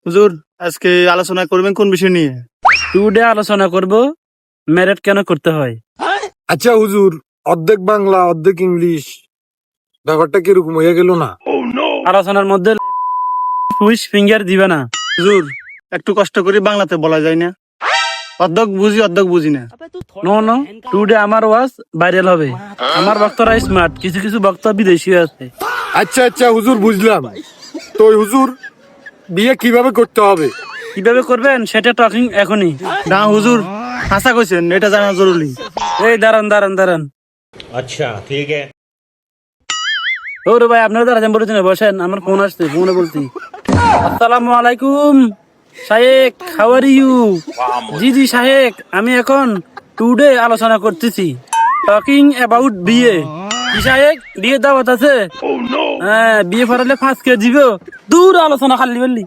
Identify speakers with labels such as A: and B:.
A: হুজুর, আজকে আলোচনা করবেন কোন বিষয় নিয়ে?
B: টুডে আলোচনা করব ম্যারেট কেন করতে হয়।
C: আচ্ছা হুজুর, অর্ধেক বাংলা অর্ধেক ইংলিশ, ব্যাপারটা কিরকম হয়ে গেল না?
B: আলোচনার মধ্যে পুশ ফিঙ্গার দিবে না।
A: হুজুর, একটু কষ্ট করে বাংলাতে বলা যায় না? অর্ধেক বুঝি অর্ধেক বুঝি না।
B: নো নো, টুডে আমার ওয়াজ ভাইরাল হবে। আমার বক্তরা স্মার্ট, কিছু কিছু বক্তা বিদেশি আছে।
C: আচ্ছা আচ্ছা হুজুর, বুঝলাম। তো হুজুর, বিয়ে কিভাবে করতে হবে?
B: কিভাবে করবেন সেটা টকিং এখনই।
A: না হুজুর, হাসা কইছেন, এটা জানা জরুরি।
B: এই দাঁড়ান দাঁড়ান দাঁড়ান।
D: अच्छा ठीक है।
B: ও রে ভাই, আপনারা দাঁড়ান, বলেছেন বসেন, আমার ফোন আসছে, ফোনে বলছি। আসসালামু আলাইকুম শায়েক, হাউ আর ইউ? জি জি শায়েক, আমি এখন টুডে আলোচনা করতেছি, টকিং অ্যাবাউট বিয়ে। কি শায়েক, বিয়ে দাওয়াত আছে? হ্যাঁ, বিয়ে পড়ালে 5 কে দিব। দূর আলোচনা খালি বললি।